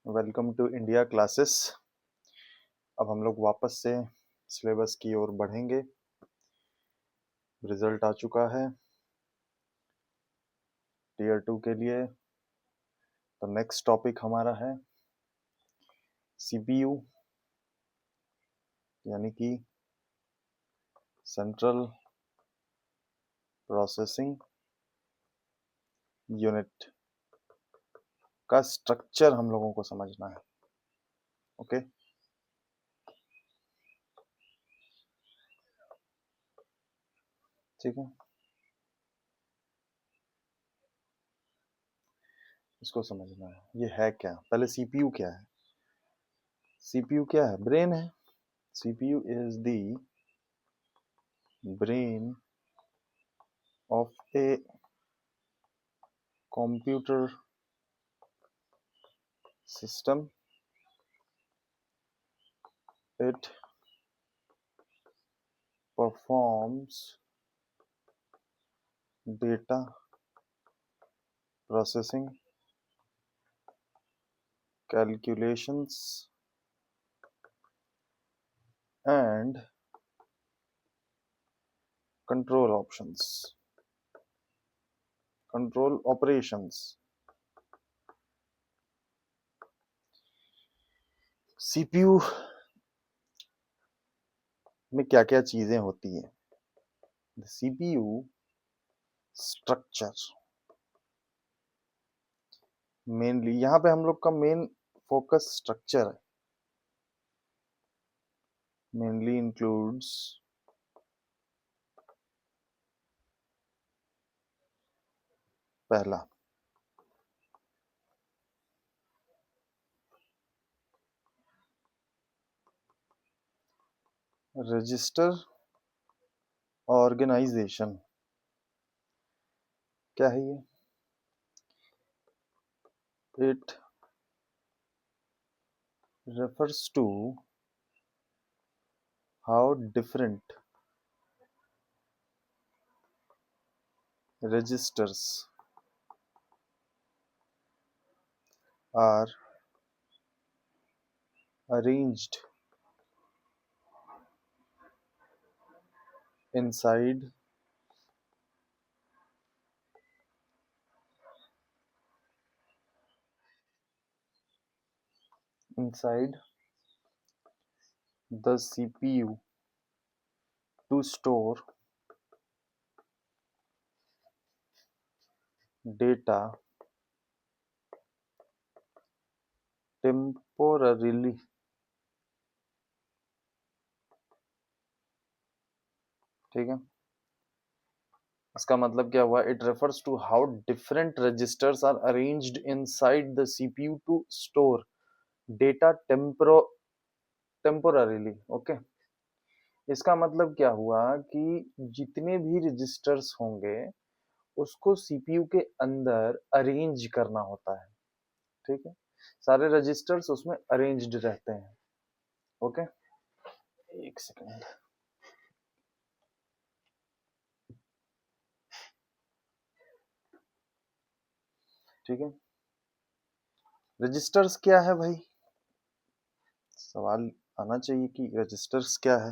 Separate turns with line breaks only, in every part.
Welcome to India classes. अब हम लोग वापस से सिलेबस की ओर बढ़ेंगे। रिजल्ट आ चुका है टीयर 2 के लिए। तो नेक्स्ट टॉपिक हमारा है सीपीयू यानी कि सेंट्रल प्रोसेसिंग यूनिट का स्ट्रक्चर हम लोगों को समझना है। ओके, ठीक है, इसको समझना है। ये है क्या? पहले सीपीयू क्या है? सीपीयू क्या है? ब्रेन है। CPU is the brain of a computer system. It performs data processing, calculations, and control operations. CPU में क्या क्या चीजें होती हैं? सीपीयू स्ट्रक्चर मेनली, यहाँ पे हम लोग का मेन फोकस स्ट्रक्चर है। मेनली इंक्लूड्स पहला रजिस्टर ऑर्गेनाइजेशन। क्या है ये? It refers to how different registers are arranged inside the CPU to store data temporarily। ठीक है, इसका मतलब क्या हुआ? It refers to how different registers are arranged inside the CPU to store data temporarily. Okay, इसका मतलब क्या हुआ कि जितने भी रजिस्टर्स होंगे उसको सीपीयू के अंदर अरेंज करना होता है। ठीक है, सारे रजिस्टर्स उसमें अरेंज्ड रहते हैं। ओके, एक सेकंड। ठीक है, रजिस्टर्स क्या है भाई? सवाल आना चाहिए कि रजिस्टर्स क्या है।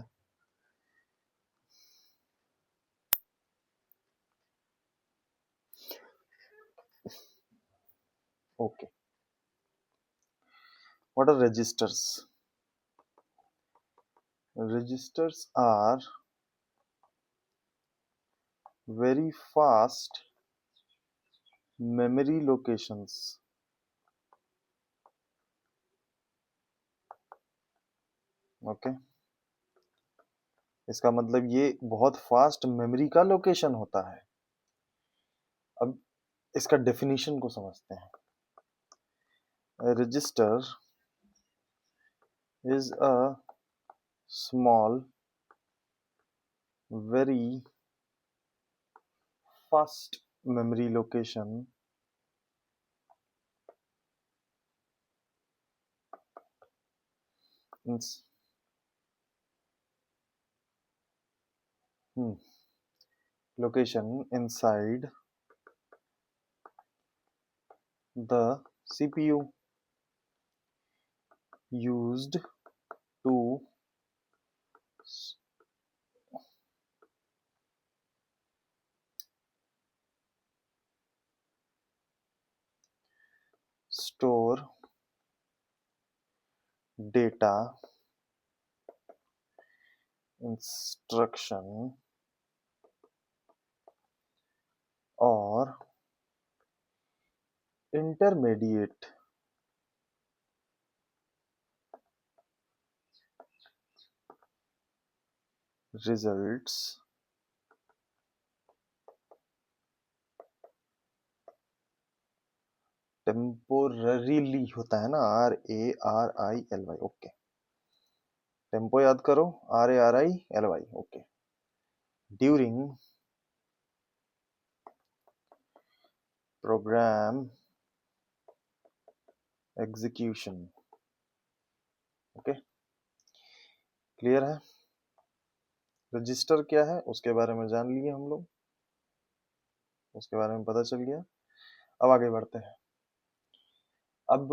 Okay, what are registers? Registers are very fast memory locations। Okay, इसका मतलब ये बहुत फास्ट मेमोरी का लोकेशन होता है। अब इसका डेफिनेशन को समझते हैं। Register is a small very fast memory location ins- location inside the CPU used to store data instruction or intermediate results temporarily होता है ना, RARILY, ओके। टेम्पो याद करो, RARILY, okay. During program execution, okay. Clear है? Register क्या है उसके बारे में जान लिए हम लोग, उसके बारे में पता चल गया। अब आगे बढ़ते हैं। अब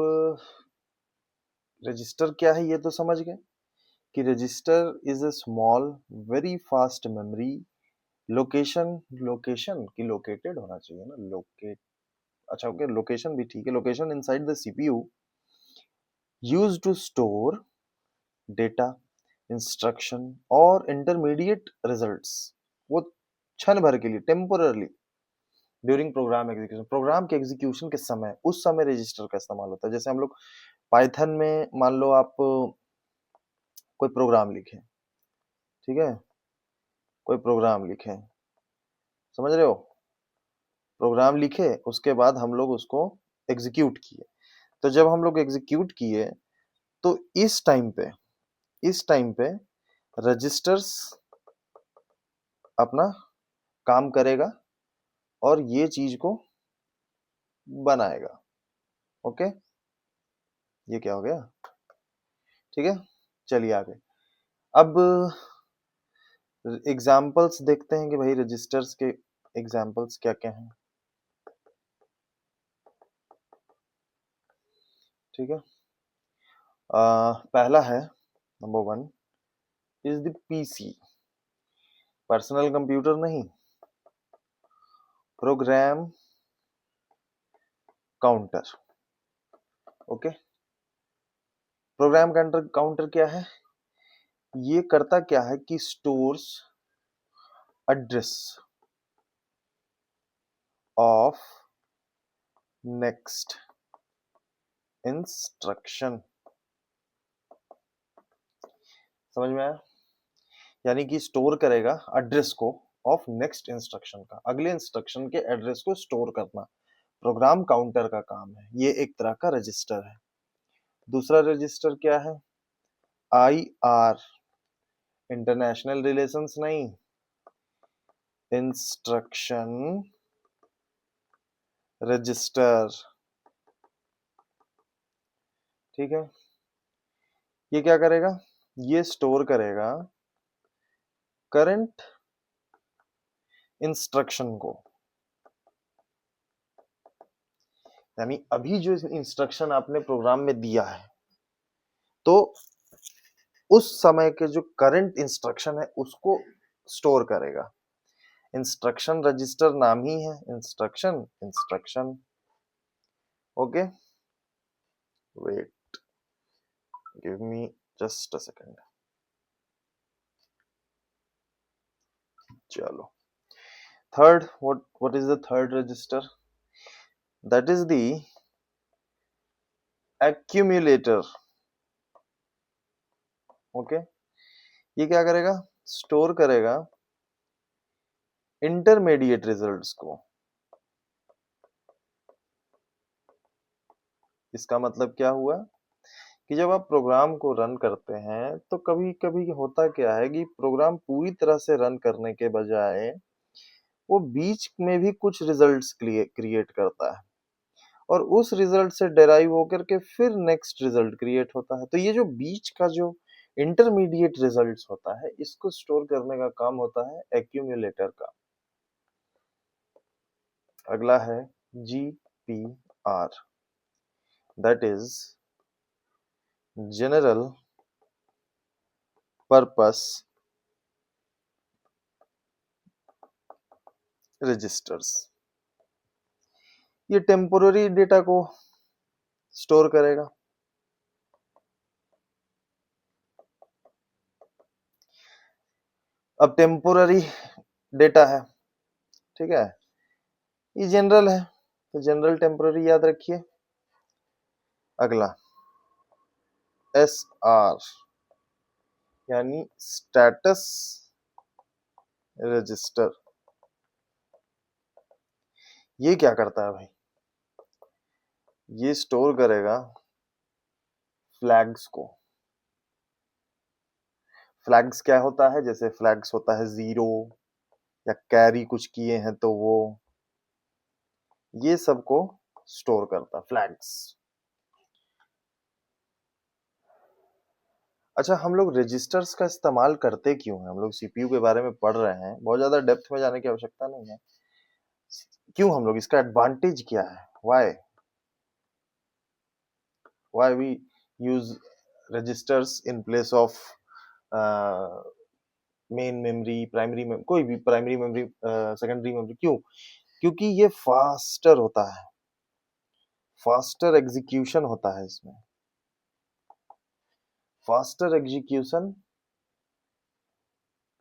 रजिस्टर क्या है ये तो समझ गए कि register is a small very fast memory location, location की लोकेटेड होना चाहिए ना, लोकेट, अच्छा ओके, लोकेशन भी ठीक है, location inside the CPU used to store data instruction और इंटरमीडिएट रिजल्ट्स, वो क्षण भर के लिए, temporarily, during program execution, program के एग्जीक्यूशन के समय, उस समय रजिस्टर का इस्तेमाल होता है। जैसे हम लोग पाइथन में मान लो आप कोई प्रोग्राम लिखे, ठीक है, कोई प्रोग्राम लिखे, समझ रहे हो, प्रोग्राम लिखे उसके बाद हम लोग उसको एग्जीक्यूट किए, तो जब हम लोग एग्जीक्यूट किए तो इस टाइम पे रजिस्टर्स अपना काम करेगा और ये चीज को बनाएगा, ओके। ये क्या हो गया, ठीक है। चलिए आगे। अब एग्जाम्पल्स देखते हैं कि भाई रजिस्टर्स के एग्जाम्पल्स क्या क्या हैं, ठीक है। पहला है number 1 is the PC, personal computer नहीं, program counter, okay. Program counter, counter क्या है, ये करता क्या है कि stores address of next instruction, समझ में आया, यानी कि स्टोर करेगा एड्रेस को ऑफ नेक्स्ट इंस्ट्रक्शन का, अगले इंस्ट्रक्शन के एड्रेस को स्टोर करना प्रोग्राम काउंटर का काम है, ये एक तरह का रजिस्टर है। दूसरा रजिस्टर क्या है, IR, इंटरनेशनल रिलेशंस नहीं, इंस्ट्रक्शन रजिस्टर, ठीक है। ये क्या करेगा, ये स्टोर करेगा करंट इंस्ट्रक्शन को, यानी अभी जो इंस्ट्रक्शन आपने प्रोग्राम में दिया है तो उस समय के जो करंट इंस्ट्रक्शन है उसको स्टोर करेगा। इंस्ट्रक्शन रजिस्टर नाम ही है, instruction, instruction, okay. Wait, give me just a second. चलो, third, what is the third register, that is the accumulator, okay. ये क्या करेगा, स्टोर करेगा इंटरमीडिएट रिजल्ट्स को। इसका मतलब क्या हुआ कि जब आप प्रोग्राम को रन करते हैं तो कभी कभी होता क्या है कि प्रोग्राम पूरी तरह से रन करने के बजाय वो बीच में भी कुछ रिजल्ट्स क्रिएट करता है और उस रिजल्ट से डेराइव होकर के फिर नेक्स्ट रिजल्ट क्रिएट होता है। तो ये जो बीच का जो इंटरमीडिएट रिजल्ट्स होता है इसको स्टोर करने का काम होता है एक्यूमुलेटर का। अगला है GPR, that is general purpose registers. ये टेम्पोररी डेटा को स्टोर करेगा। अब टेम्पोररी डेटा है, ठीक है, ये जनरल है, तो जनरल टेम्पोररी याद रखिए। अगला एस आर यानी स्टेटस रजिस्टर। ये क्या करता है भाई? ये स्टोर करेगा फ्लैग्स को। फ्लैग्स क्या होता है? जैसे फ्लैग्स होता है 0 या कैरी कुछ किए हैं तो वो, ये सब को स्टोर करता फ्लैग्स। अच्छा, हम लोग रजिस्टर्स का इस्तेमाल करते क्यों हैं? हम लोग सीपीयू के बारे में पढ़ रहे हैं, बहुत ज्यादा डेप्थ में जाने की आवश्यकता नहीं है। क्यों हम लोग, इसका एडवांटेज क्या है? Why we use registers in place of main memory, primary memory, कोई भी प्राइमरी मेमोरी, सेकेंडरी मेमोरी? क्यों? क्योंकि ये फास्टर होता है, फास्टर एग्जीक्यूशन होता है इसमें। Faster execution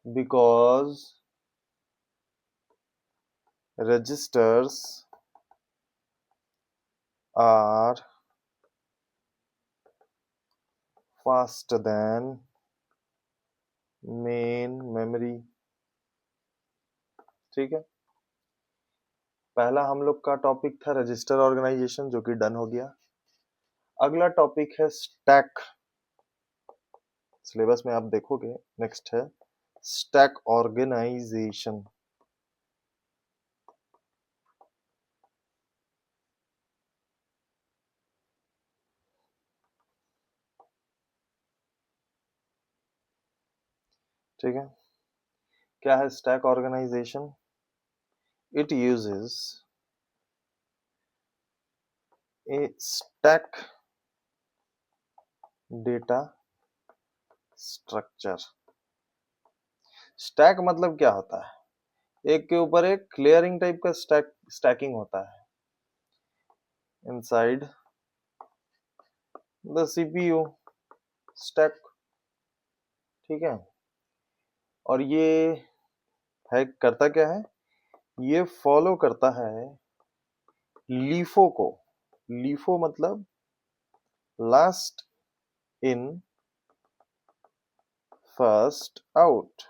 because registers are faster than main memory। ठीक है, पहला हम लोग का टॉपिक था रजिस्टर ऑर्गेनाइजेशन, जो कि डन हो गया। अगला टॉपिक है स्टैक। सिलेबस में आप देखोगे नेक्स्ट है स्टैक ऑर्गेनाइजेशन। ठीक है, क्या है stack organization? It uses a stack data structure. Stack मतलब क्या होता है? एक के ऊपर एक क्लियरिंग टाइप का स्टैकिंग होता है इनसाइड द सीपीयू स्टैक। ठीक है, और ये है करता क्या है? ये फॉलो करता है लीफो को। लीफो मतलब लास्ट इन फर्स्ट आउट।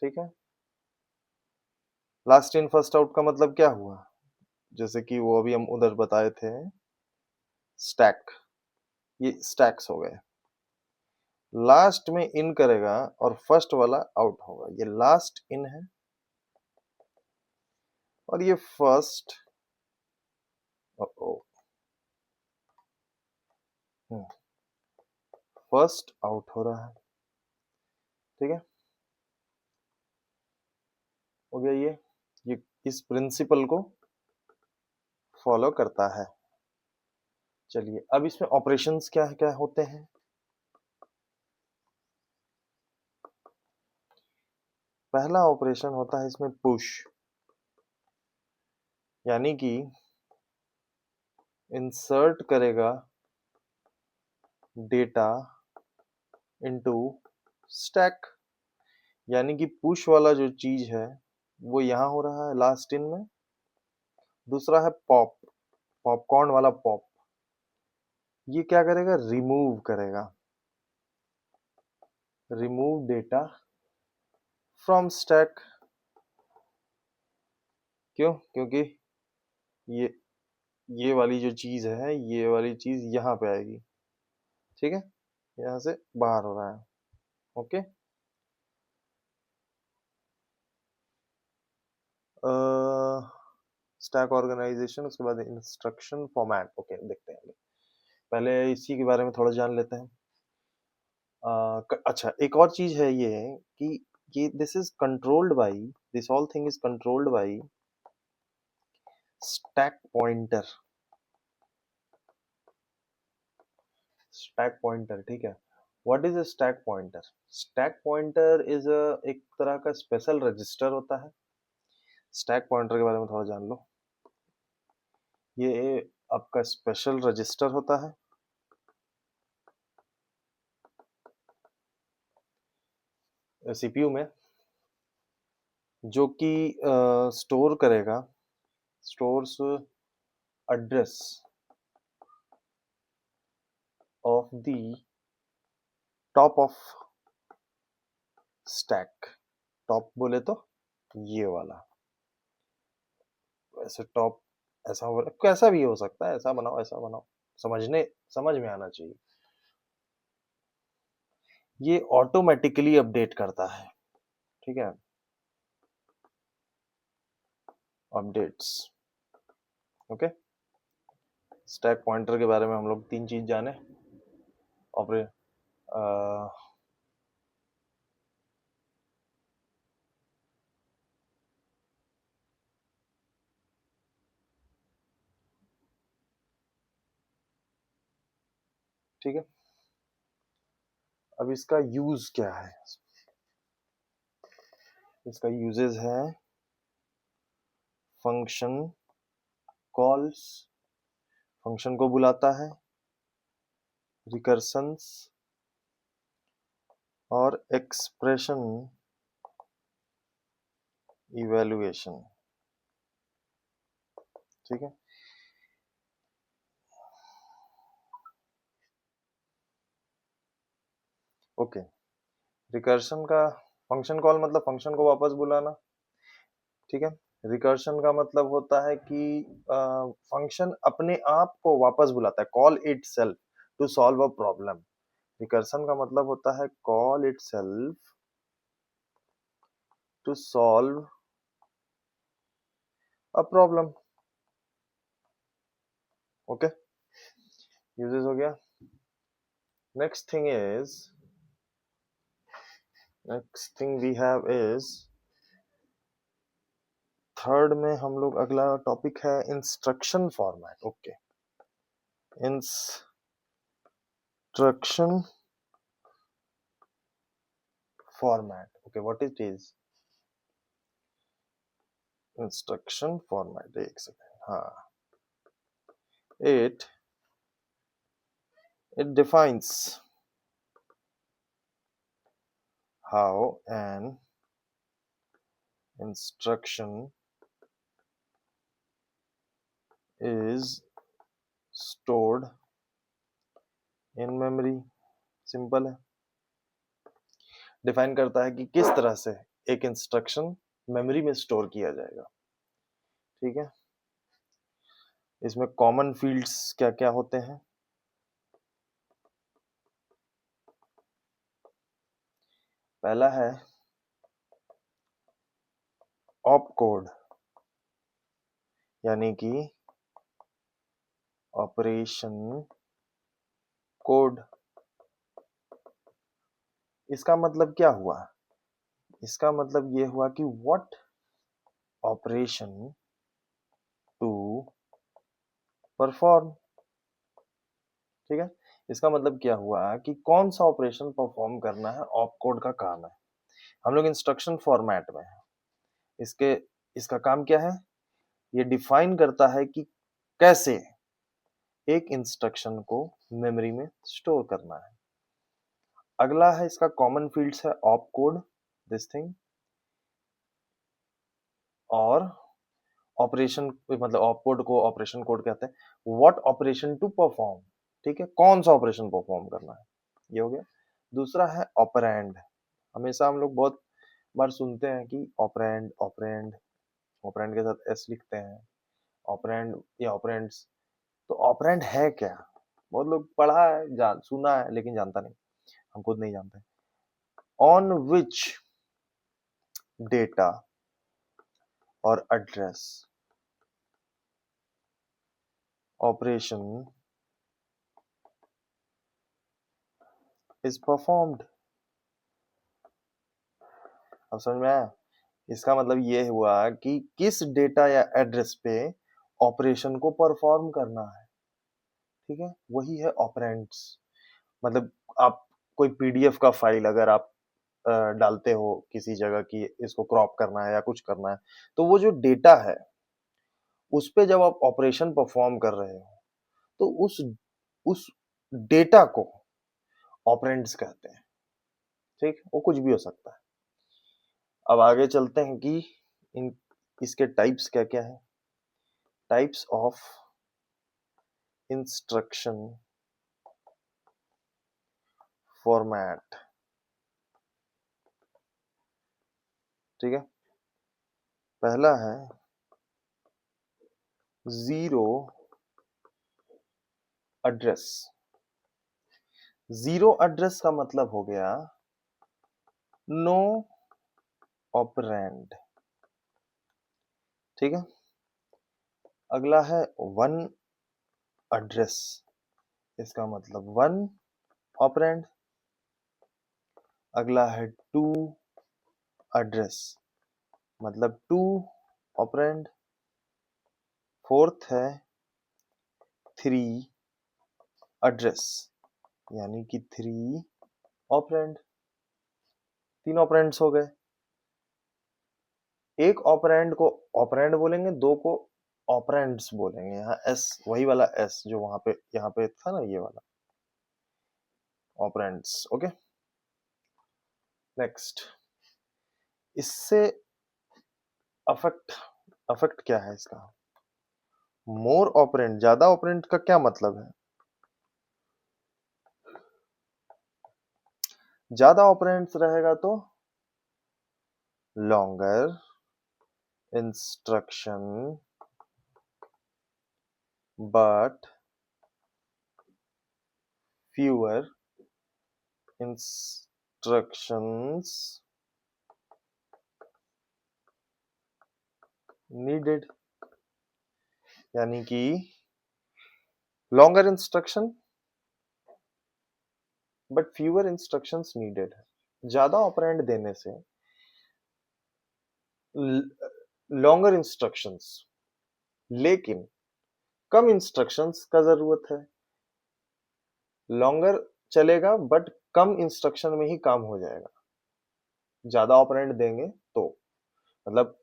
ठीक है, लास्ट इन फर्स्ट आउट का मतलब क्या हुआ? जैसे कि वो अभी हम उधर बताए थे स्टैक, ये स्टैक्स हो गए। लास्ट में इन करेगा और फर्स्ट वाला आउट होगा। ये लास्ट इन है और ये फर्स्ट फर्स्ट आउट हो रहा है। ठीक है, हो गया ये इस प्रिंसिपल को फॉलो करता है। चलिए, अब इसमें ऑपरेशंस क्या क्या होते हैं? पहला ऑपरेशन होता है इसमें पुश, यानी कि इंसर्ट करेगा डेटा इनटू स्टैक। यानी कि पुश वाला जो चीज है वो यहां हो रहा है लास्ट इन में। दूसरा है पॉप, पॉपकॉर्न वाला पॉप। ये क्या करेगा? रिमूव करेगा, रिमूव डेटा फ्रॉम स्टैक। क्यों? क्योंकि ये ये वाली जो चीज है, ये वाली चीज यहाँ पे आएगी। ठीक है, यहाँ से बाहर हो रहा है। ओके, स्टैक ऑर्गेनाइजेशन, उसके बाद इंस्ट्रक्शन फॉर्मेट। ओके, देखते हैं पहले इसी के बारे में थोड़ा जान लेते हैं। अच्छा, एक और चीज है ये कि ये this is controlled by, this all thing is controlled by stack pointer. Stack pointer, ठीक है। What is a stack pointer? Stack pointer is एक तरह का स्पेशल रजिस्टर होता है। स्टैक पॉइंटर के बारे में थोड़ा जान लो। ये आपका स्पेशल रजिस्टर होता है सीपीयू में, जो कि स्टोर करेगा, stores address of the top of stack. Top बोले तो ये वाला, ऐसे टॉप, ऐसा हो, कैसा भी हो सकता है, ऐसा बनाओ ऐसा बनाओ, समझ में आना चाहिए। ये ऑटोमेटिकली अपडेट करता है, ठीक है, अपडेट्स। ओके, स्टैक पॉइंटर के बारे में हम लोग 3 चीज जाने। ऑपरे ठीक है, अब इसका यूज क्या है? इसका यूजेस है फंक्शन कॉल्स, फंक्शन को बुलाता है, रिकर्सन्स और एक्सप्रेशन इवैल्यूएशन, ठीक है। ओके, रिकर्शन का फंक्शन कॉल मतलब फंक्शन को वापस बुलाना, ठीक है। रिकर्शन का मतलब होता है कि फंक्शन अपने आप को वापस बुलाता है, call itself to solve a problem. Recursion का मतलब होता है call itself to solve a problem. Okay, uses हो गया। Next thing is, next thing we have is, third में हम लोग अगला टॉपिक है instruction format. Okay, instruction format. Okay, what it is? Instruction format, एक सेकेंड, हाँ, it defines how an instruction is stored in memory। Simple है, define करता है कि किस तरह से एक इंस्ट्रक्शन मेमोरी में स्टोर किया जाएगा, ठीक है। इसमें कॉमन फील्ड्स क्या क्या होते हैं? पहला है ऑप कोड, यानी कि ऑपरेशन कोड। इसका मतलब क्या हुआ? इसका मतलब ये हुआ कि व्हाट ऑपरेशन टू परफॉर्म, ठीक है। इसका मतलब क्या हुआ कि कौन सा ऑपरेशन परफॉर्म करना है, ऑप कोड का काम है। हम लोग इंस्ट्रक्शन फॉर्मेट में है, इसके इसका काम क्या है? ये डिफाइन करता है कि कैसे एक इंस्ट्रक्शन को मेमोरी में स्टोर करना है। अगला है इसका कॉमन फील्ड्स है ऑप कोड, दिस थिंग, और ऑपरेशन, मतलब ऑप कोड को ऑपरेशन कोड कहते हैं। व्हाट ऑपरेशन टू परफॉर्म, ठीक है, कौन सा ऑपरेशन परफॉर्म करना है, ये हो गया। दूसरा है ऑपरेंड। हमेशा हम लोग बहुत बार सुनते हैं कि ऑपरेंड ऑपरेंड, ऑपरेंड के साथ एस लिखते हैं, ऑपरेंड या ऑपरेंड्स। तो ऑपरेंड है क्या? बहुत लोग पढ़ा है, सुना है, लेकिन जानता नहीं, हम खुद नहीं जानते। ऑन विच डेटा और एड्रेस ऑपरेशन इज परफॉर्म्ड। अब समझ में आया? इसका मतलब ये हुआ कि किस डेटा या एड्रेस पे ऑपरेशन को परफॉर्म करना है, ठीक है, वही है ऑपरेंड्स। मतलब आप कोई पीडीएफ का फाइल अगर आप डालते हो किसी जगह की इसको क्रॉप करना है या कुछ करना है, तो वो जो डेटा है उस पे जब आप ऑपरेशन परफॉर्म कर रहे हो तो उस डेटा को ऑपरेंड्स कहते हैं। ठीक, वो कुछ भी हो सकता है। अब आगे चलते हैं कि इन इसके टाइप्स क्या क्या है। Types of instruction format. ठीक है, पहला है जीरो एड्रेस। जीरो एड्रेस का मतलब हो गया नो ऑपरेंड। ठीक है, अगला है वन एड्रेस, इसका मतलब वन ऑपरेंड। अगला है टू एड्रेस, मतलब टू ऑपरेंड। फोर्थ है थ्री एड्रेस, यानी कि थ्री ऑपरेंड। तीन ऑपरेंड्स हो गए। एक ऑपरेंड को ऑपरेंड बोलेंगे, दो को ऑपरेंड्स बोलेंगे। यहाँ एस, वही वाला एस जो वहां पे यहाँ पे था ना, ये वाला ऑपरेंड्स। Okay, next. इससे अफेक्ट, अफेक्ट क्या है इसका? मोर ऑपरेंड, ज्यादा ऑपरेंड का क्या मतलब है? ज्यादा ऑपरेंड्स रहेगा तो longer instruction but fewer instructions needed. यानी कि longer instruction but fewer instructions needed है। ज्यादा ऑपरेंड देने से लॉन्गर इंस्ट्रक्शंस, लेकिन कम इंस्ट्रक्शंस का जरूरत है। लॉन्गर चलेगा बट कम इंस्ट्रक्शन में ही काम हो जाएगा। ज्यादा ऑपरेंड देंगे तो मतलब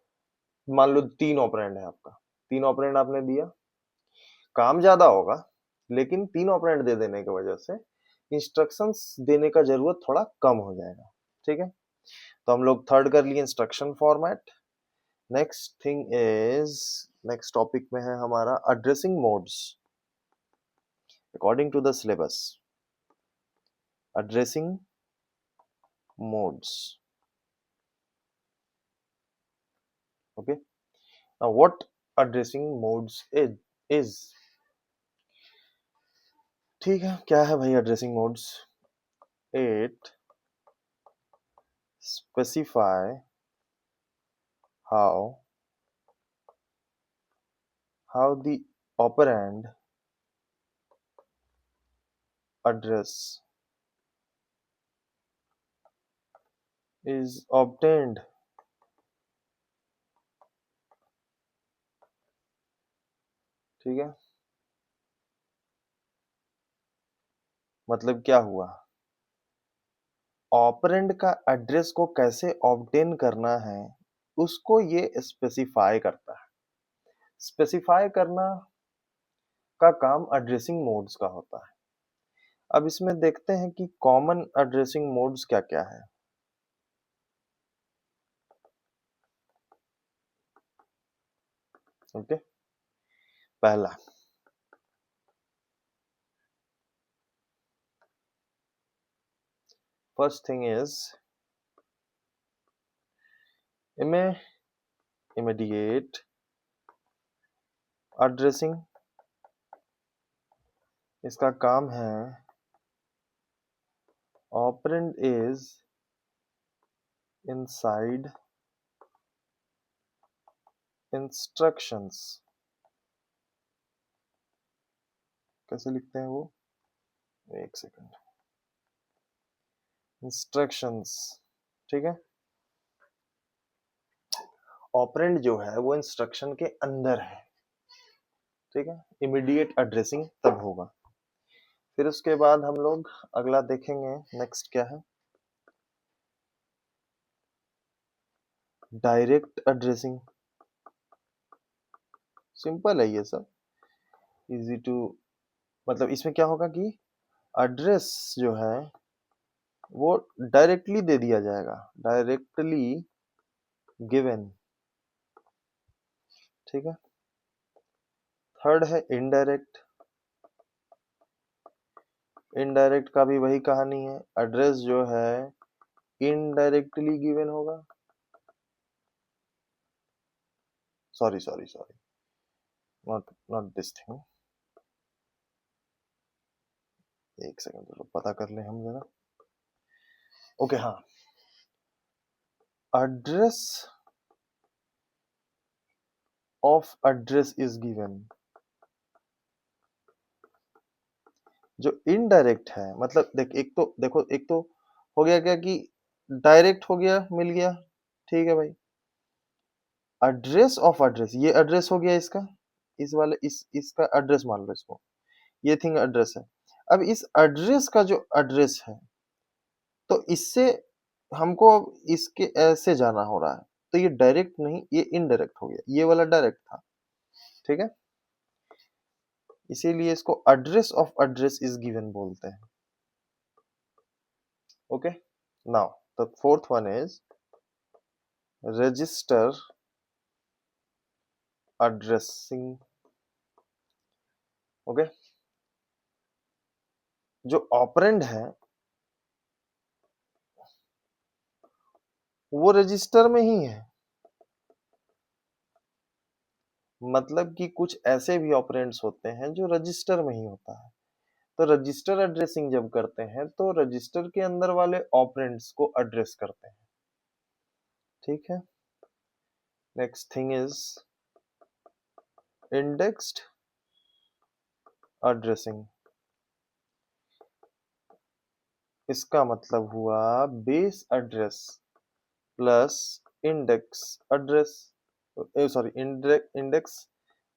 मान लो तीन ऑपरेंड है आपका, तीन ऑपरेंड आपने दिया, काम ज्यादा होगा, लेकिन तीन ऑपरेंड दे देने की वजह से इंस्ट्रक्शंस देने का जरूरत थोड़ा कम हो जाएगा। ठीक है, तो हम लोग थर्ड कर लिए instruction format. Next thing is, next topic में है हमारा addressing modes according to the syllabus. Addressing modes. Okay, now what addressing modes is. ठीक है, क्या है भाई एड्रेसिंग मोड्स? It specify how the operand address is obtained। ठीक है, मतलब क्या हुआ, ऑपरेंड का एड्रेस को कैसे ऑब्टेन करना है उसको ये स्पेसिफाई करता है। स्पेसिफाई करना का काम एड्रेसिंग मोड्स का होता है। अब इसमें देखते हैं कि कॉमन एड्रेसिंग मोड्स क्या क्या है। ओके, पहला first thing is immediate addressing. इसका काम है ऑपरेंड इज inside instructions। कैसे लिखते हैं वो, एक सेकंड, इंस्ट्रक्शंस। ठीक है, ऑपरेंड जो है वो इंस्ट्रक्शन के अंदर है। ठीक है, इमीडिएट एड्रेसिंग तब होगा
फिर उसके बाद हम लोग अगला देखेंगे, नेक्स्ट क्या है, डायरेक्ट एड्रेसिंग। सिंपल है ये सब, इजी टू, मतलब इसमें क्या होगा कि एड्रेस जो है वो डायरेक्टली दे दिया जाएगा, डायरेक्टली गिवन। ठीक है। थर्ड है इनडायरेक्ट। इनडायरेक्ट का भी वही कहानी है, एड्रेस जो है इनडायरेक्टली गिवन होगा। Sorry sorry sorry, not not this thing. एक सेकंड, चलो पता कर ले हम जरा। ओके हाँ, address of address is given. जो इनडायरेक्ट है, मतलब देख, एक तो देखो, एक तो हो गया क्या कि डायरेक्ट हो गया, मिल गया, ठीक है भाई। एड्रेस ऑफ एड्रेस, ये एड्रेस हो गया इसका, इस वाले इसका एड्रेस मान लो इसको, ये थिंग एड्रेस है। अब इस एड्रेस का जो एड्रेस है, तो इससे हमको अब इसके ऐसे जाना हो रहा है, तो ये डायरेक्ट नहीं, ये इनडायरेक्ट हो गया, ये वाला डायरेक्ट था। ठीक है, इसीलिए इसको address of address is given बोलते हैं। Okay, now the fourth one is register addressing. Okay, जो ऑपरेंड है वो रजिस्टर में ही है, मतलब कि कुछ ऐसे भी ऑपरेंड्स होते हैं जो रजिस्टर में ही होता है। तो रजिस्टर एड्रेसिंग जब करते हैं तो रजिस्टर के अंदर वाले ऑपरेंड्स को एड्रेस करते हैं। ठीक है, next thing is indexed addressing. इसका मतलब हुआ base address plus index address, sorry index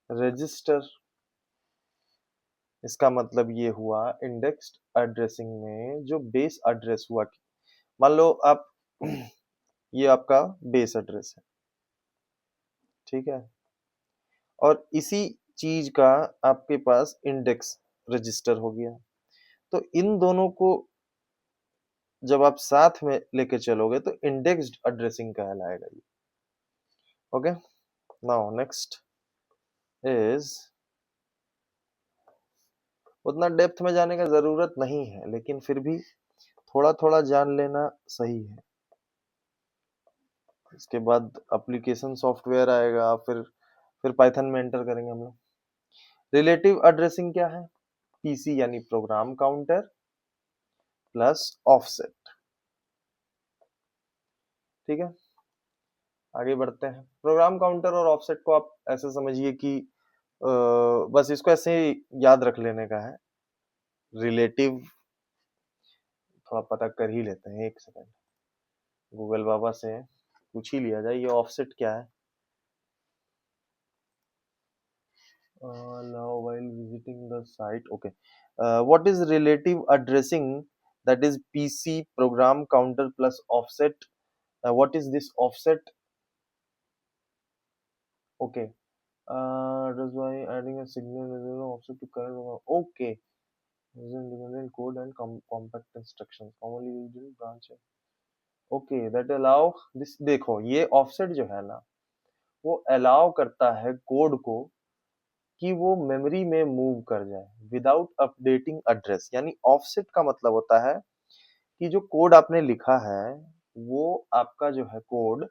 register. इसका मतलब ये हुआ इंडेक्स्ड एड्रेसिंग में जो बेस एड्रेस हुआ, मान लो आप ये आपका बेस एड्रेस है, ठीक है, और इसी चीज का आपके पास इंडेक्स रजिस्टर हो गया, तो इन दोनों को जब आप साथ में लेके चलोगे तो इंडेक्स्ड एड्रेसिंग कहलाएगा ये। ओके, नाउ नेक्स्ट इज, उतना डेप्थ में जाने का जरूरत नहीं है, लेकिन फिर भी थोड़ा थोड़ा जान लेना सही है। इसके बाद एप्लीकेशन सॉफ्टवेयर आएगा, फिर पाइथन में एंटर करेंगे हम लोग। रिलेटिव एड्रेसिंग क्या है, पीसी यानी प्रोग्राम काउंटर प्लस ऑफसेट। ठीक है, आगे बढ़ते हैं। प्रोग्राम काउंटर और ऑफसेट को आप ऐसे समझिए कि बस इसको ऐसे ही याद रख लेने का है। रिलेटिव थोड़ा पता कर ही लेते हैं, एक सेकंड गूगल बाबा से पूछ ही लिया जाए, ये ऑफसेट क्या है। Allow while visiting the site, okay. What is relative addressing, that is PC program counter plus offset. What is this offset? Okay, address by adding a signal offset to current program. Okay, using independent code and compact instructions commonly used in branch. Okay, that allow this, देखो ये offset जो है ना, वो allow करता है code को कि वो मेमोरी में मूव कर जाए विदाउट अपडेटिंग एड्रेस। यानी ऑफसेट का मतलब होता है कि जो कोड आपने लिखा है वो आपका जो है कोड,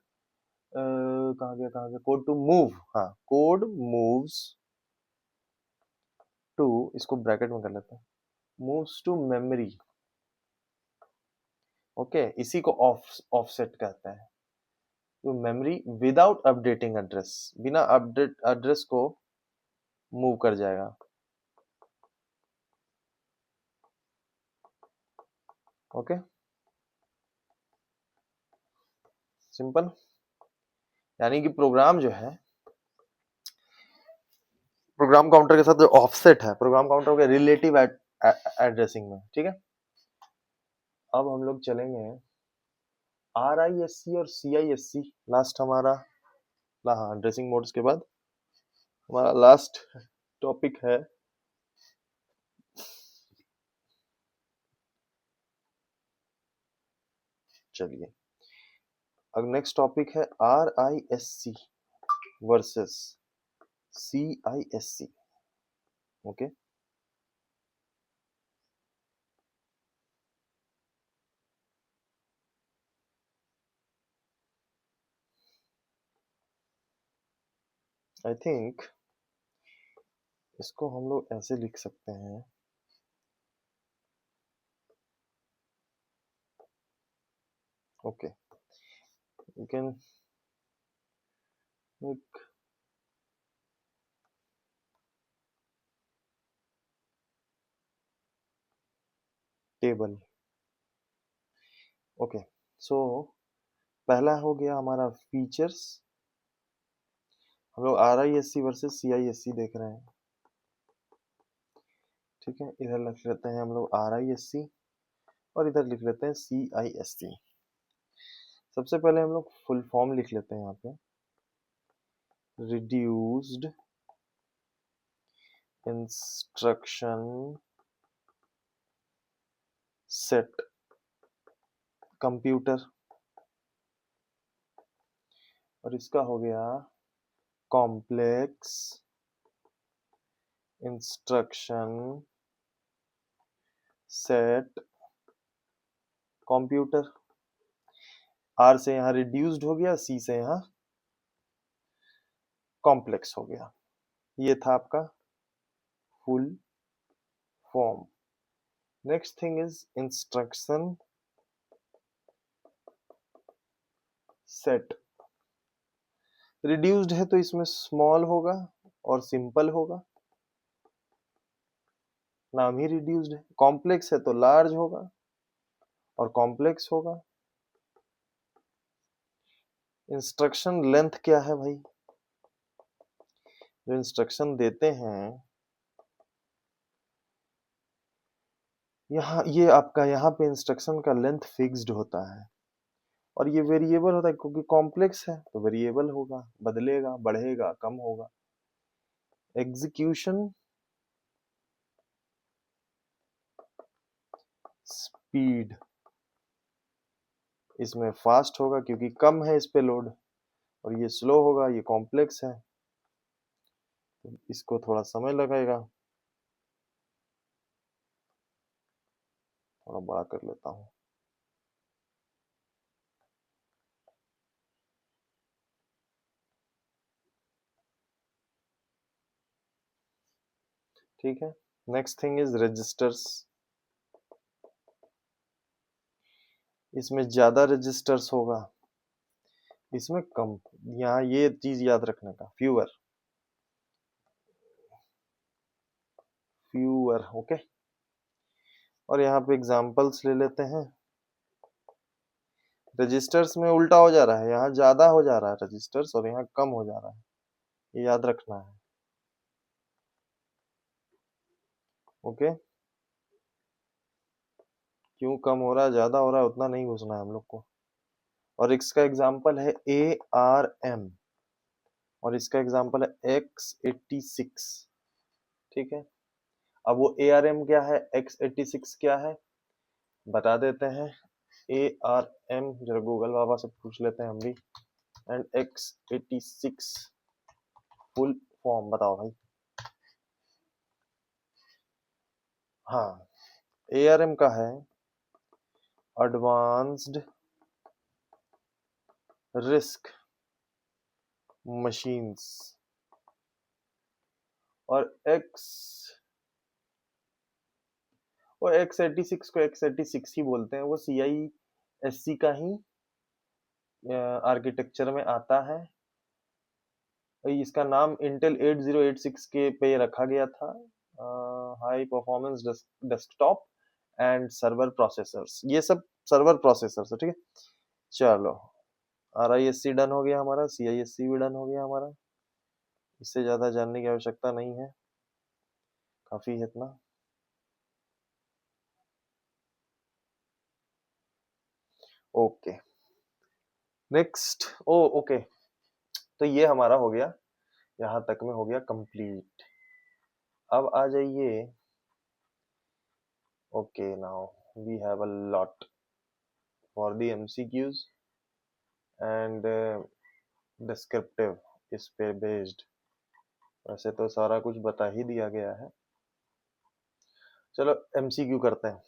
कहाँ गया कोड टू मूव, हाँ, कोड मूव्स टू, इसको ब्रैकेट में कर लेते हैं, मूव्स टू मेमोरी। ओके, इसी को ऑफसेट कहते हैं। तो मेमोरी विदाउट अपडेटिंग एड्रेस, बिना अपडेट एड्रेस को मूव कर जाएगा। Okay, simple. यानी कि प्रोग्राम जो है, प्रोग्राम काउंटर के साथ जो ऑफसेट है, प्रोग्राम काउंटर हो गया रिलेटिव एड्रेसिंग में, ठीक है। अब हम लोग चलेंगे RISC और CISC, लास्ट हमारा, हाँ, एड्रेसिंग मोड्स के बाद हमारा लास्ट टॉपिक है चलिए अब नेक्स्ट टॉपिक है RISC versus CISC। Okay, I think इसको हम लोग ऐसे लिख सकते हैं, okay, you can make table. Okay, so पहला हो गया हमारा फीचर्स, हम लोग RISC वर्सेस CISC देख रहे हैं, ठीक है। इधर लिख लेते हैं हम लोग RISC और इधर लिख लेते हैं CISC। सबसे पहले हम लोग फुल फॉर्म लिख लेते हैं यहाँ पे, रिड्यूस्ड इंस्ट्रक्शन सेट कंप्यूटर, और इसका हो गया complex instruction set computer. R से यहाँ रिड्यूस्ड हो गया, C से यहाँ कॉम्प्लेक्स हो गया। ये था आपका full form. Next thing is instruction set. Reduced है तो इसमें स्मॉल होगा और सिंपल होगा, नाम ही रिड्यूस्ड है। कॉम्प्लेक्स है तो लार्ज होगा और कॉम्प्लेक्स होगा। इंस्ट्रक्शन लेंथ क्या है भाई, जो इंस्ट्रक्शन देते हैं यहाँ, ये आपका यहाँ पे इंस्ट्रक्शन का लेंथ फिक्स्ड होता है और ये वेरिएबल होता है, क्योंकि कॉम्प्लेक्स है तो वेरिएबल होगा, बदलेगा, बढ़ेगा, कम होगा। एग्जीक्यूशन स्पीड, इसमें फास्ट होगा क्योंकि कम है इस पे लोड, और ये स्लो होगा, ये कॉम्प्लेक्स है तो इसको थोड़ा समय लगेगा। थोड़ा बड़ा कर लेता हूँ, ठीक है। नेक्स्ट थिंग इज रजिस्टर्स, इसमें ज्यादा रजिस्टर्स होगा, इसमें कम। यहाँ ये चीज याद रखने का, फ्यूअर फ्यूअर, ओके। और यहाँ पे एग्जांपल्स ले लेते हैं। रजिस्टर्स में उल्टा हो जा रहा है, यहाँ ज्यादा हो जा रहा है रजिस्टर्स और यहाँ कम हो जा रहा है, ये याद रखना है, ओके। क्यों कम हो रहा है, ज्यादा हो रहा है, उतना नहीं घुसना है हम लोग को। और इसका एग्जांपल है ARM और इसका एग्जांपल है X86, ठीक है। अब वो ARM क्या है, X86 क्या है, बता देते हैं। ARM जरा गूगल बाबा से पूछ लेते हैं हम भी, एंड X86 फुल फॉर्म बताओ भाई। हाँ, ARM का है एडवांस्ड रिस्क मशीन्स, और X86 को X86 ही बोलते हैं, वो CISC का ही आर्किटेक्चर में आता है। इसका नाम इंटेल 8086 के पे रखा गया था, high performance desktop and server processors, ये सब सर्वर प्रोसेसर्स है, ठीक है। चलो, RISC डन हो गया हमारा, CISC भी डन हो गया हमारा, इससे ज्यादा जानने की आवश्यकता नहीं है, काफी है इतना।
Okay, next. ओ ओके, तो ये हमारा हो गया, यहाँ तक में हो गया कंप्लीट। अब आ जाइए। Okay, now we have a lot for the MCQs and descriptive, इस पे बेस्ड। वैसे तो सारा कुछ बता ही दिया गया है। चलो एमसीक्यू करते हैं।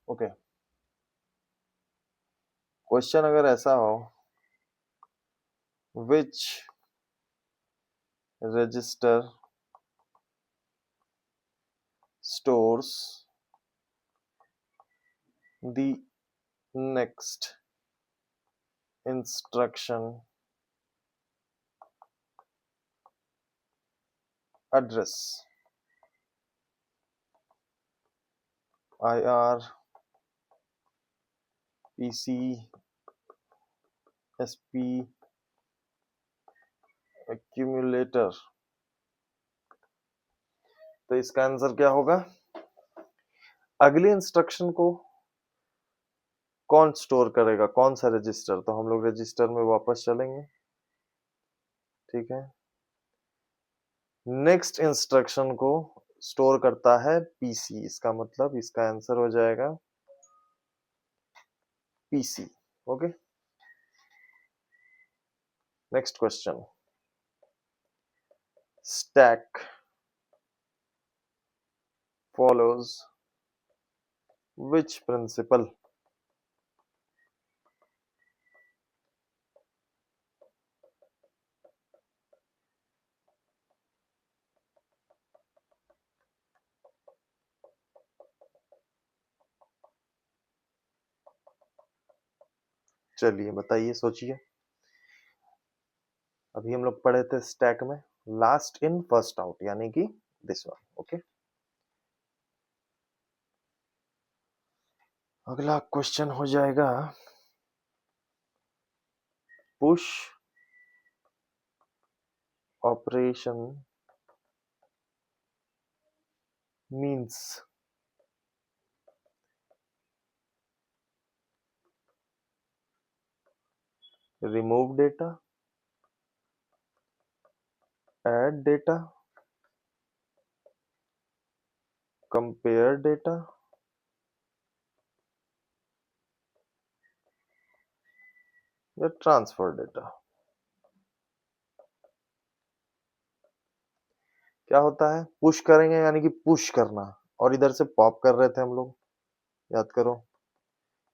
ओके, क्वेश्चन अगर ऐसा हो, which register stores the next instruction address, IR, PC, SP, accumulator। तो इसका आंसर क्या होगा? अगले इंस्ट्रक्शन को कौन स्टोर करेगा, कौन सा रजिस्टर? तो हम लोग रजिस्टर में वापस चलेंगे, ठीक है। नेक्स्ट इंस्ट्रक्शन को स्टोर करता है पीसी, इसका मतलब इसका आंसर हो जाएगा PC. Okay, next question. Stack follows which principle? चलिए बताइए, सोचिए। अभी हम लोग पढ़े थे स्टैक में लास्ट इन फर्स्ट आउट, यानी कि दिस वन। ओके, अगला क्वेश्चन हो जाएगा, push operation means remove data, add data, compare data, या ट्रांसफर डेटा। क्या होता है? पुश करेंगे यानी कि पुश करना, और इधर से पॉप कर रहे थे हम लोग, याद करो।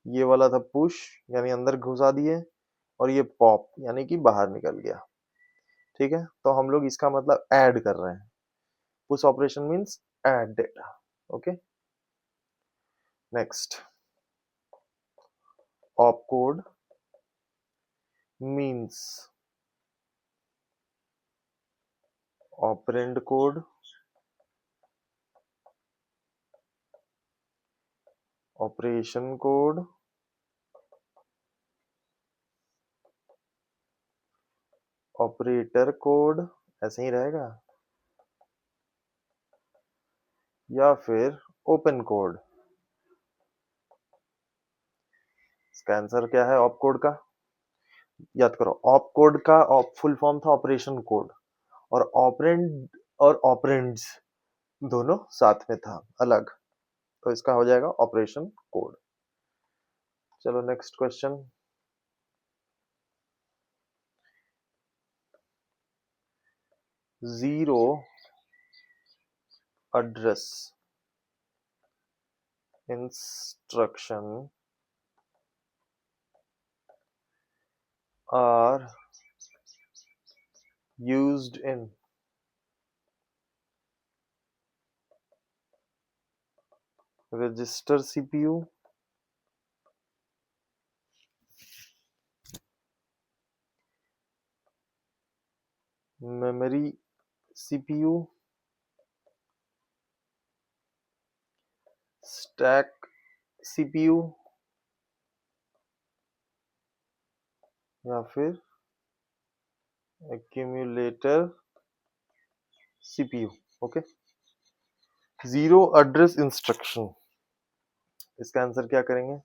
ये वाला था पुश, यानी अंदर घुसा दिए, और ये पॉप यानी कि बाहर निकल गया, ठीक है। तो हम लोग इसका मतलब ऐड कर रहे हैं। Push operation means add data. Okay, next. Opcode means operand code, operation code, operator code, ऐसे ही रहेगा, या फिर ओपन कोड। इसका आंसर क्या है ऑप कोड का? याद करो, ऑप कोड का फुल फॉर्म था ऑपरेशन कोड, और ऑपरेंड और ऑपरेंड्स दोनों साथ में था, अलग। तो इसका हो जाएगा ऑपरेशन कोड। चलो next question. Zero address instruction are used in register CPU, memory CPU, stack CPU, या फिर accumulator CPU।
Okay, zero address instruction, इसका आंसर क्या करेंगे?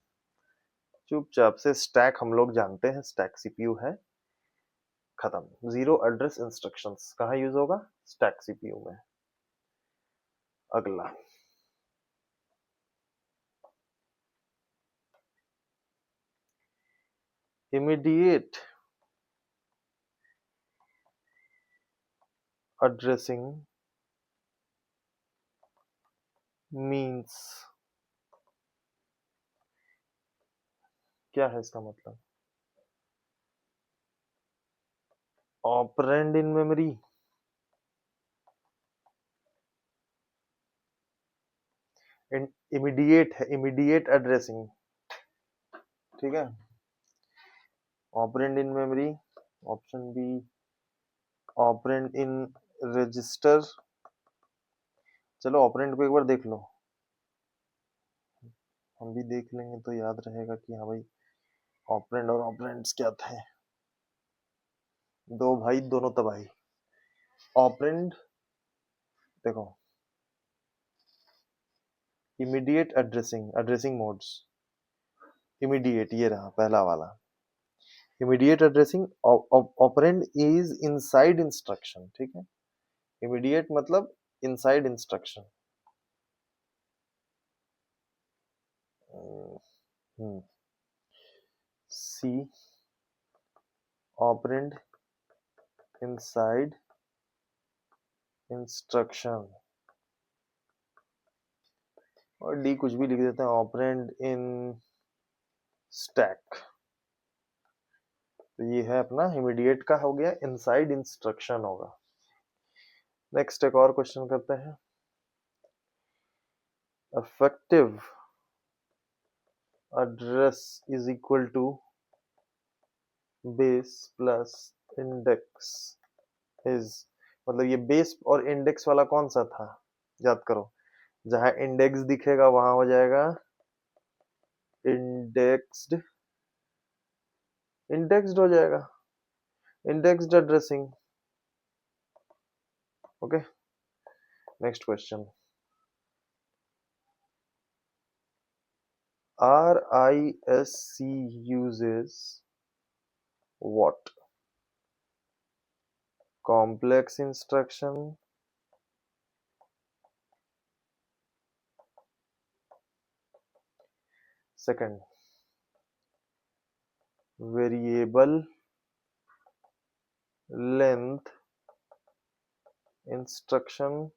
चुपचाप से स्टैक, हम लोग जानते हैं स्टैक सीपीयू है, खत्म। जीरो एड्रेस इंस्ट्रक्शंस कहाँ यूज होगा? स्टैक सीपीयू में। अगला, इमीडिएट एड्रेसिंग मीन्स, क्या है इसका मतलब? ऑपरेंड इन मेमोरी, इमीडिएट है, इमीडिएट एड्रेसिंग, ठीक है। Operand in memory, option B operand in register. चलो ऑपरेंड को एक बार देख लो, हम भी देख लेंगे तो याद रहेगा कि हाँ भाई ऑपरेंड और ऑपरेंड्स क्या थे। दो भाई दोनों तबाही। ऑपरेंड देखो, immediate addressing, addressing modes, immediate ये रहा पहला वाला। Immediate addressing, operand is inside instruction, ठीक है। इमीडिएट मतलब इनसाइड इंस्ट्रक्शन। सी, ऑपरेंड इनसाइड इंस्ट्रक्शन, और डी कुछ भी लिख देते हैं, ऑपरेंड इन स्टैक। तो ये है अपना इमीडिएट का हो गया, इनसाइड इंस्ट्रक्शन होगा। नेक्स्ट एक और क्वेश्चन करते हैं। effective address is equal to base plus index is, मतलब ये बेस और इंडेक्स वाला कौन सा था? याद करो, जहां इंडेक्स दिखेगा वहां हो जाएगा इंडेक्स्ड, इंडेक्स्ड हो जाएगा, indexed addressing. Okay, next question. RISC uses what? Complex instruction, second variable length instruction,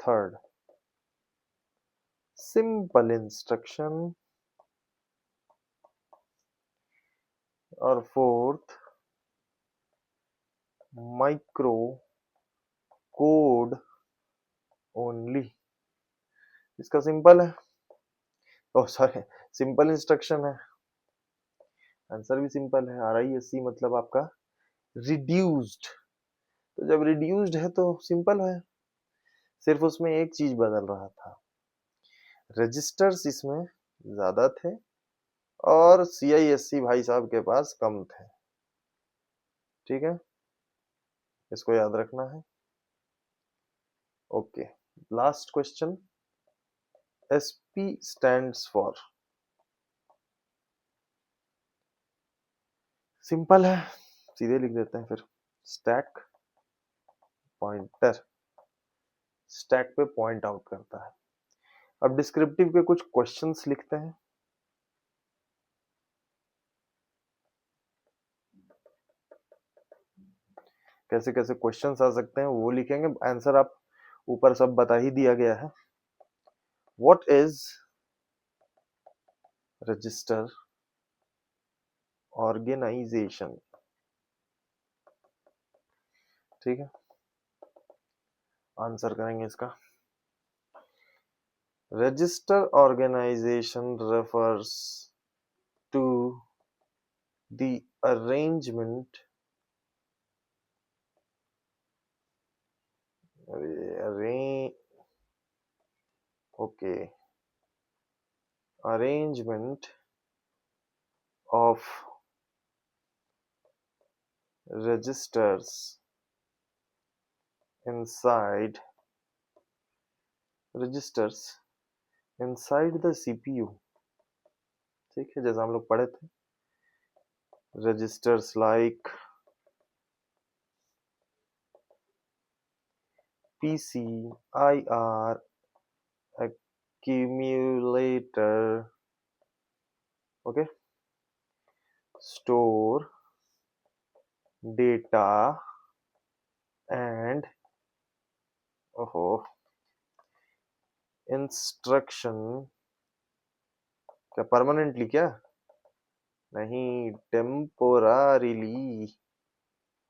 third simple instruction, और फोर्थ माइक्रो कोड ओनली। इसका सिंपल है, ओह सॉरी, सिंपल इंस्ट्रक्शन है, आंसर भी सिंपल है। RISC मतलब आपका रिड्यूस्ड, तो जब रिड्यूस्ड है तो सिंपल है, सिर्फ उसमें एक चीज बदल रहा था, रजिस्टर्स इसमें ज्यादा थे और CISC भाई साहब के पास कम थे, ठीक है, इसको याद रखना है। Okay, last question. SP stands for, simple है, सीधे लिख देते हैं फिर, स्टैक पॉइंटर, स्टैक पे पॉइंट आउट करता है। अब डिस्क्रिप्टिव के कुछ क्वेश्चंस लिखते हैं। कैसे कैसे क्वेश्चंस आ सकते हैं वो लिखेंगे, आंसर आप ऊपर सब बता ही दिया गया है। व्हाट इज रजिस्टर ऑर्गेनाइजेशन, ठीक है, आंसर करेंगे इसका। Register organization refers to the arrangement, okay, arrangement of registers inside registers inside the CPU. ठीक है, जैसा हम लोग पढ़े थे, registers like PC, IR, accumulator, okay, store data and instruction. क्या परमानेंटली? क्या नहीं, टेम्पोरारीली,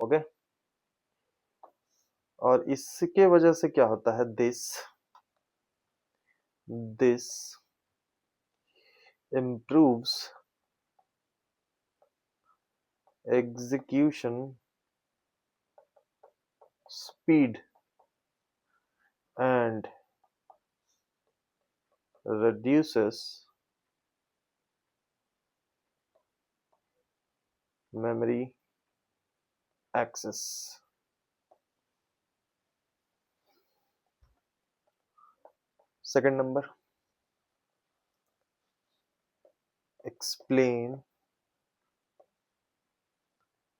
ओके। और इसके वजह से क्या होता है, this improves execution speed and reduces memory access. Second number, explain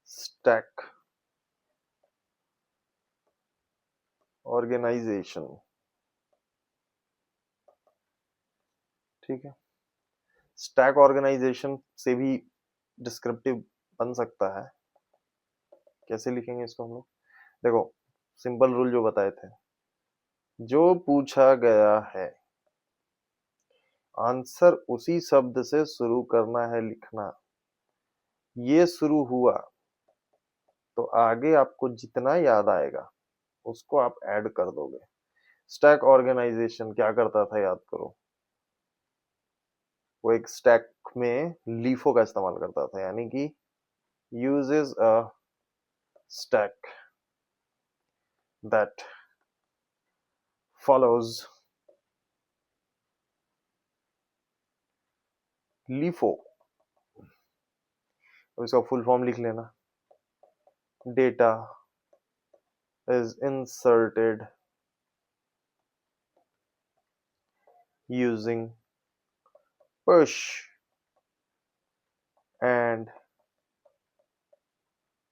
stack organization. ठीक है, स्टैक ऑर्गेनाइजेशन से भी डिस्क्रिप्टिव बन सकता है। कैसे लिखेंगे इसको हम लोग? देखो, सिंपल रूल जो बताए थे, जो पूछा गया है आंसर उसी शब्द से शुरू करना है लिखना। ये शुरू हुआ तो आगे आपको जितना याद आएगा उसको आप ऐड कर दोगे। स्टैक ऑर्गेनाइजेशन क्या करता था, याद करो। वो एक स्टैक में लीफो का इस्तेमाल करता था, यानी कि uses a stack that follows LIFO. इसका फुल फॉर्म लिख लेना। Data is inserted using push and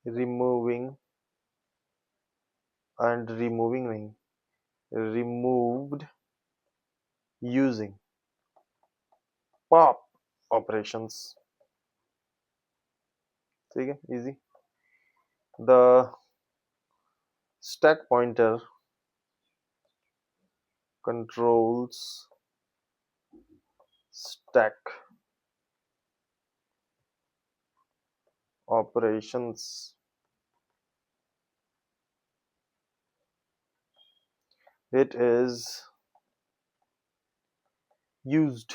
removing नहीं, removed using pop operations. ठीक है, easy. The stack pointer controls stack operations. It is used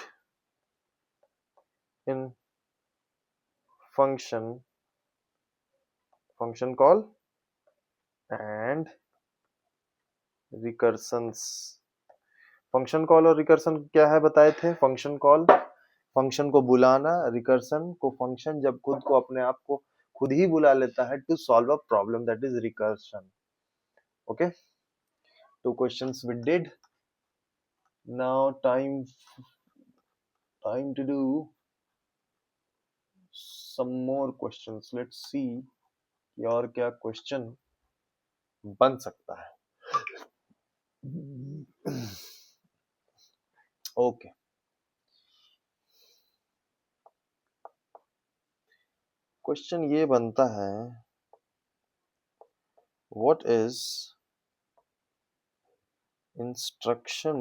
in function call and recursions. Function call और recursion क्या है बताए थे? फंक्शन कॉल फंक्शन को बुलाना, रिकर्सन को फंक्शन जब खुद को अपने आप को खुद ही बुला लेता है to solve a problem, that is recursion. Okay, two questions we did. Now time to do some more questions. Let's see और क्या क्वेश्चन बन सकता है। ओके, क्वेश्चन ये बनता है, what is instruction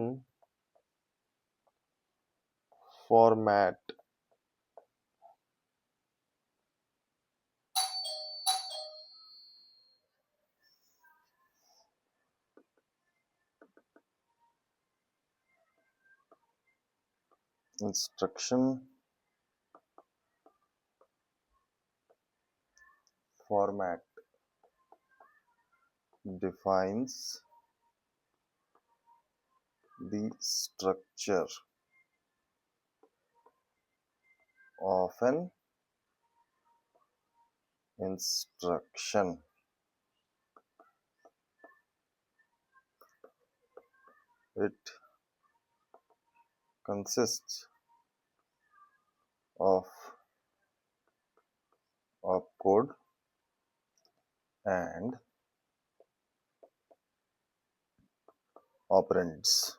format? Instruction format defines the structure of an instruction.
It consists of opcode and operands.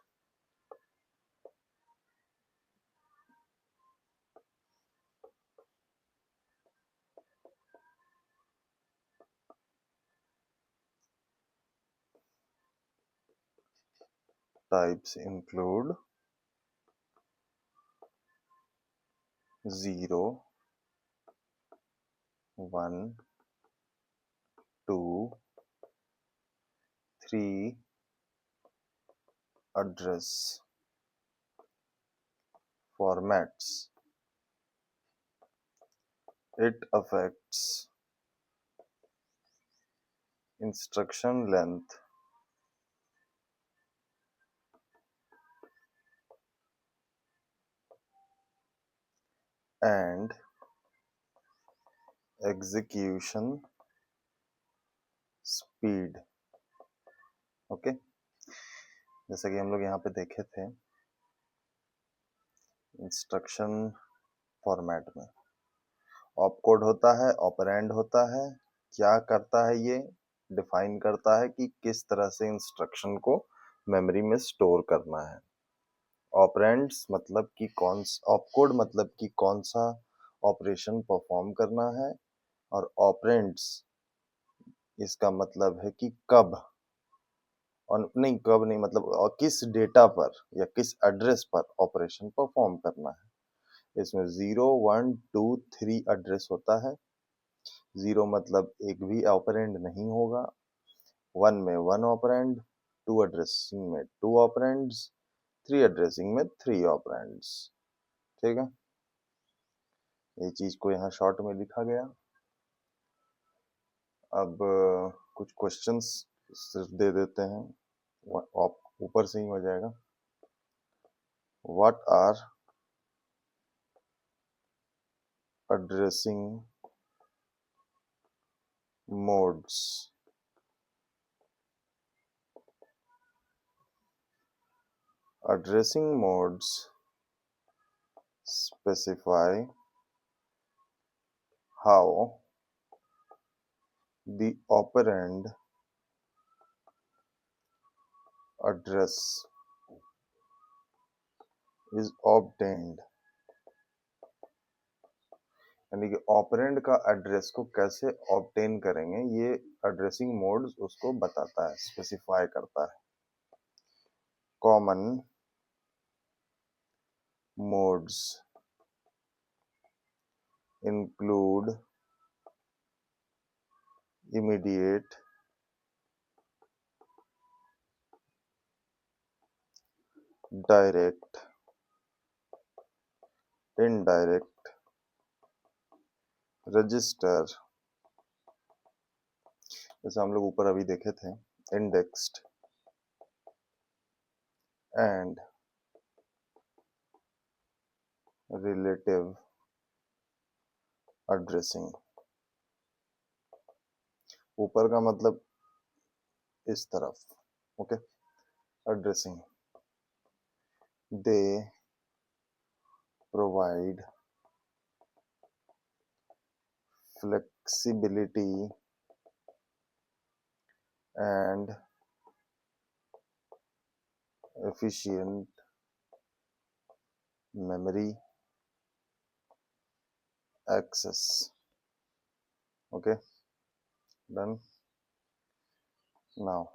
Types include 0, 1, 2, 3, address, formats. It affects instruction length and execution speed. Okay, जैसा कि हम लोग यहाँ पे देखे थे इंस्ट्रक्शन फॉर्मेट में opcode होता है, ऑपरेंड होता है। क्या करता है ये? डिफाइन करता है कि किस तरह से इंस्ट्रक्शन को मेमोरी में स्टोर करना है। ऑपरेंड्स मतलब कि ऑपकोड मतलब कि कौन सा ऑपरेशन परफॉर्म करना है, और ऑपरेंड्स इसका मतलब है कि कब, और नहीं कब नहीं मतलब और किस डेटा पर या किस एड्रेस पर ऑपरेशन परफॉर्म करना है। इसमें 0, 1, 2, 3 एड्रेस होता है। 0 मतलब एक भी ऑपरेंड नहीं होगा, 1 में 1 ऑपरेंड, 2 एड्रेसिंग में 2 ऑपरेंड्स, 3 एड्रेसिंग में 3 ऑपरेंड्स। ठीक है, ये चीज को यहाँ शॉर्ट में लिखा गया। अब कुछ क्वेश्चंस सिर्फ दे देते हैं, ऊपर से ही हो जाएगा। What are addressing modes? Addressing modes specify how the operand address is obtained। यानी कि ऑपरेंड का एड्रेस को कैसे ऑब्टेन करेंगे, ये एड्रेसिंग मोड्स उसको बताता है, स्पेसिफाई करता है। Common modes include immediate, direct, indirect, register, जैसे हम लोग ऊपर अभी देखे थे, indexed and relative addressing। ऊपर का मतलब इस तरफ, okay, addressing। They provide flexibility and efficient memory access। Okay, done। Now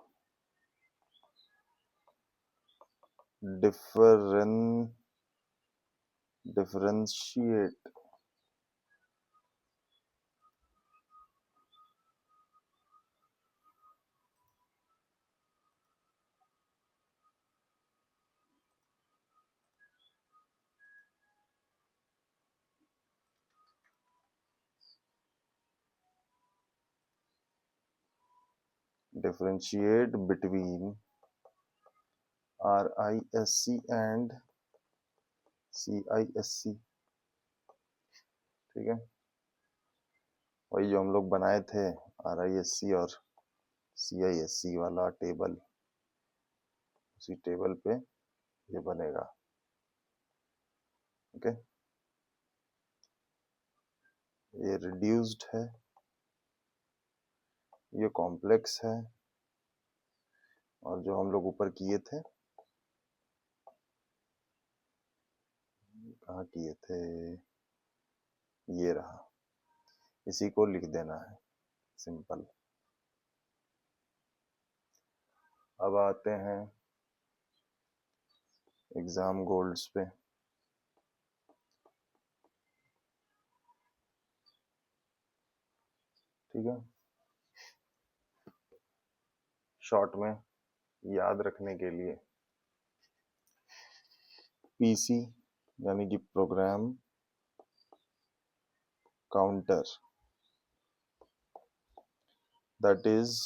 differentiate between RISC and CISC। ठीक है, वही जो हम लोग बनाए थे RISC और CISC वाला टेबल, उसी टेबल पे ये बनेगा। ओके, ये रिड्यूस्ड है, ये कॉम्प्लेक्स है, और जो हम लोग ऊपर किए थे, कहाँ किए थे, ये रहा, इसी को लिख देना है, सिंपल। अब आते हैं एग्जाम गोल्ड्स पे। ठीक है, शॉर्ट में याद रखने के लिए पीसी यानी कि program counter, that is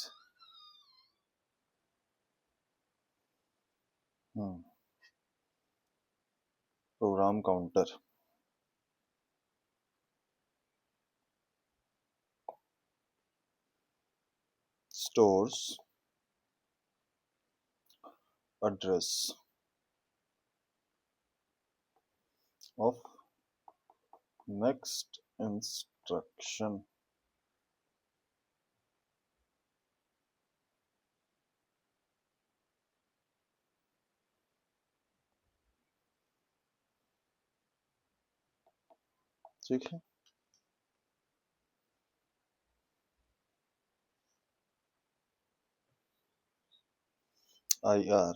program counter stores address of next instruction। ठीक है, IR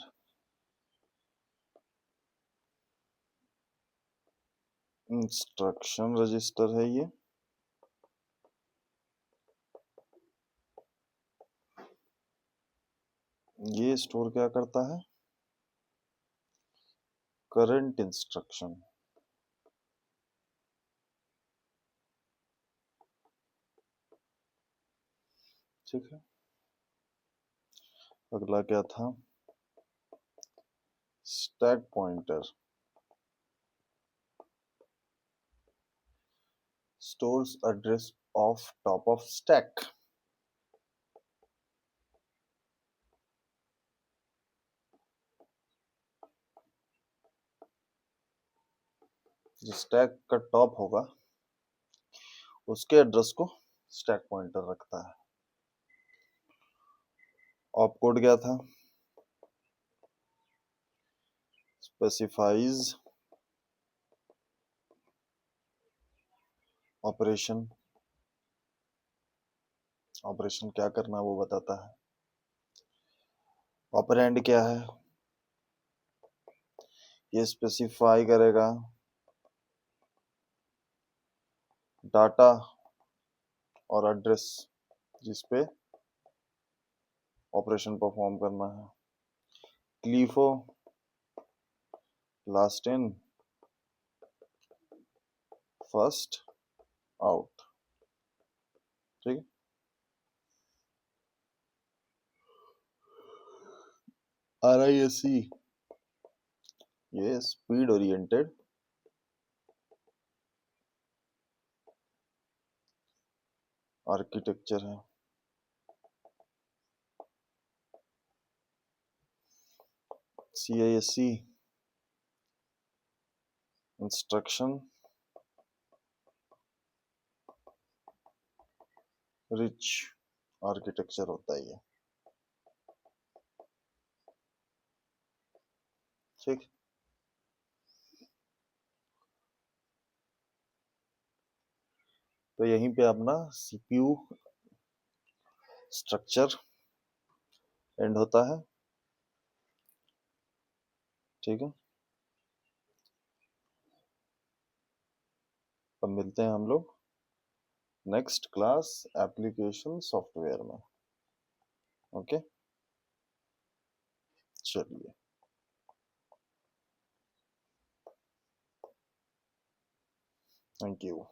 इंस्ट्रक्शन रजिस्टर है ये स्टोर क्या करता है, करंट इंस्ट्रक्शन। ठीक है, अगला क्या था, stack pointer stores address of top of stack. जो स्टैक का टॉप होगा उसके एड्रेस को स्टैक पॉइंटर रखता है। ऑप कोड क्या था, स्पेसिफाइज ऑपरेशन, ऑपरेशन क्या करना है वो बताता है। ऑपरेंड क्या है, ये स्पेसिफाई करेगा डाटा और एड्रेस जिसपे ऑपरेशन परफॉर्म करना है। क्लीफो लास्ट इन फर्स्ट आउट। ठीक है, RISC ये स्पीड ओरिएंटेड आर्किटेक्चर है। CISC इंस्ट्रक्शन रिच आर्किटेक्चर होता है ये। ठीक, तो यहीं पे अपना CPU स्ट्रक्चर एंड होता है। ठीक है, अब मिलते हैं हम लोग नेक्स्ट क्लास एप्लीकेशन सॉफ्टवेयर में। ओके, चलिए, थैंक यू।